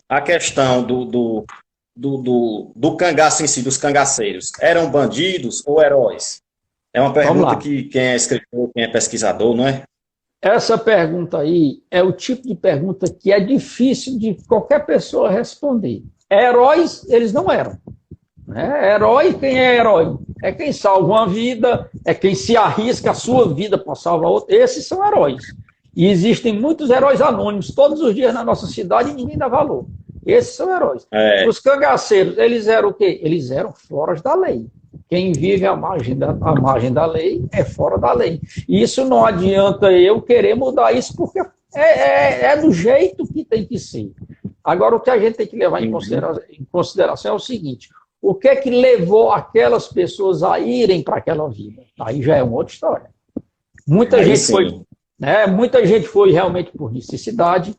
a questão do cangaço em si, dos cangaceiros, eram bandidos ou heróis? É uma Vamos pergunta lá. que quem é escritor, quem é pesquisador, não é? Essa pergunta aí é o tipo de pergunta que é difícil de qualquer pessoa responder. Heróis, eles não eram. Né? Herói, quem é herói? É quem salva uma vida, é quem se arrisca a sua vida para salvar outra. Esses são heróis. E existem muitos heróis anônimos todos os dias na nossa cidade e ninguém dá valor. Esses são heróis. É, Os cangaceiros, eles eram o quê? Eles eram fora da lei. Quem vive à margem da lei é fora da lei. E isso não adianta eu querer mudar isso, porque é do jeito que tem que ser. Agora, o que a gente tem que levar em consideração é o seguinte: o que é que levou aquelas pessoas a irem para aquela vida? Aí já é uma outra história. Muita aí gente foi, sim. né, muita gente foi realmente por necessidade,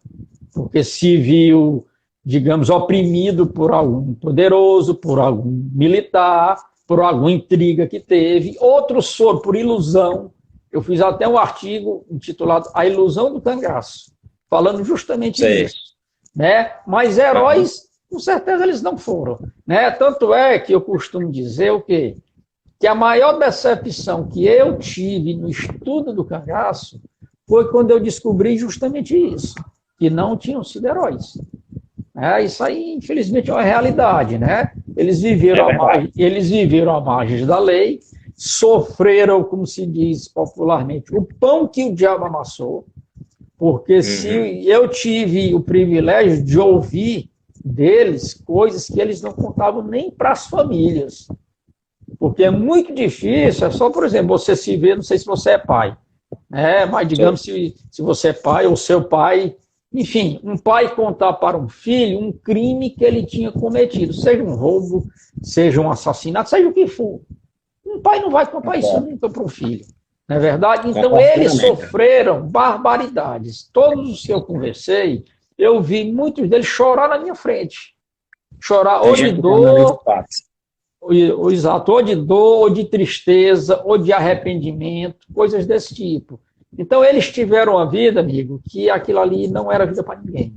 porque se viu, digamos, oprimido por algum poderoso, por algum militar, por alguma intriga que teve. Outros foram por ilusão. Eu fiz até um artigo intitulado A Ilusão do Cangaço, falando justamente Sei. disso. Né? Mas heróis, com certeza, eles não foram. Né? Tanto é que eu costumo dizer o quê? Que a maior decepção que eu tive no estudo do cangaço foi quando eu descobri justamente isso, que não tinham sido heróis. Isso aí, infelizmente, é uma realidade. Né? Eles viveram à margem da lei, sofreram, como se diz popularmente, o pão que o diabo amassou, porque se eu tive o privilégio de ouvir deles coisas que eles não contavam nem para as famílias. Porque é muito difícil, é só, por exemplo, você se vê, não sei se você é pai, mas digamos se você é pai ou seu pai, enfim, um pai contar para um filho um crime que ele tinha cometido, seja um roubo, seja um assassinato, seja o que for. Um pai não vai contar isso nunca para um filho, não é verdade? Então eles sofreram barbaridades. Todos os que eu conversei, eu vi muitos deles chorar na minha frente. Chorar ou de dor, exato, ou de dor, ou de tristeza, ou de arrependimento, coisas desse tipo. Então eles tiveram uma vida, amigo, que aquilo ali não era vida para ninguém.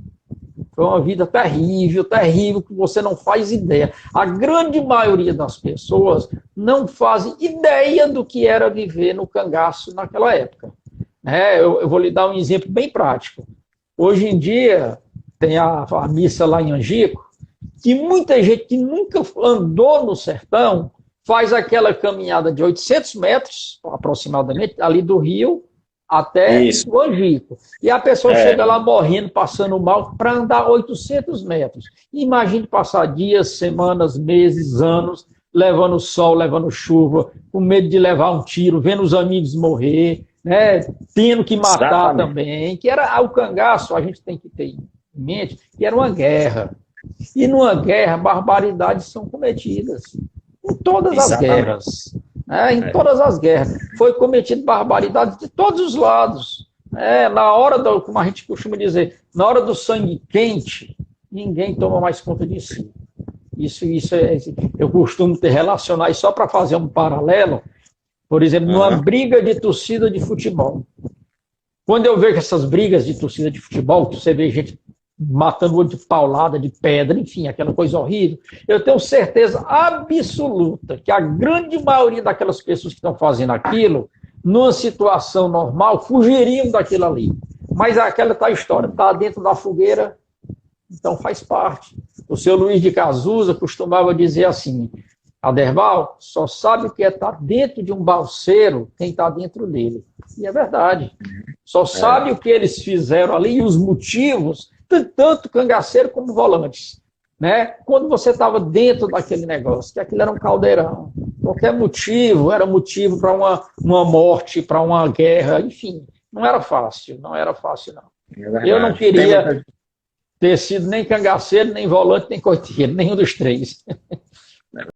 Foi uma vida terrível, terrível, que você não faz ideia. A grande maioria das pessoas não fazem ideia do que era viver no cangaço naquela época. Eu vou lhe dar um exemplo bem prático. Hoje em dia, tem a missa lá em Angico, que muita gente que nunca andou no sertão faz aquela caminhada de 800 metros, aproximadamente, ali do rio até o Angico. E a pessoa chega lá morrendo, passando mal, para andar 800 metros. Imagine passar dias, semanas, meses, anos, levando sol, levando chuva, com medo de levar um tiro, vendo os amigos morrer, tendo que matar também, que era o cangaço, a gente tem que ter em mente, que era uma guerra. E numa guerra, barbaridades são cometidas. Em todas as guerras. Em todas as guerras. Foi cometido barbaridades de todos os lados. Na hora, como a gente costuma dizer, na hora do sangue quente, ninguém toma mais conta de si. Isso eu costumo relacionar, e só para fazer um paralelo, por exemplo, numa briga de torcida de futebol. Quando eu vejo essas brigas de torcida de futebol, que você vê gente matando o olho de paulada, de pedra, enfim, aquela coisa horrível, eu tenho certeza absoluta que a grande maioria daquelas pessoas que estão fazendo aquilo, numa situação normal, fugiriam daquilo ali. Mas aquela tá a história, está dentro da fogueira, então faz parte. O seu Luiz de Cazuza costumava dizer assim: Aderbal, só sabe o que é estar dentro de um balseiro quem está dentro dele. E é verdade. Só sabe o que eles fizeram ali e os motivos, tanto cangaceiro como volantes. Quando você estava dentro daquele negócio, que aquilo era um caldeirão. Qualquer motivo era motivo para uma morte, para uma guerra, enfim. Não era fácil, não. Eu não queria ter sido nem cangaceiro, nem volante, nem coiteiro, nenhum dos três.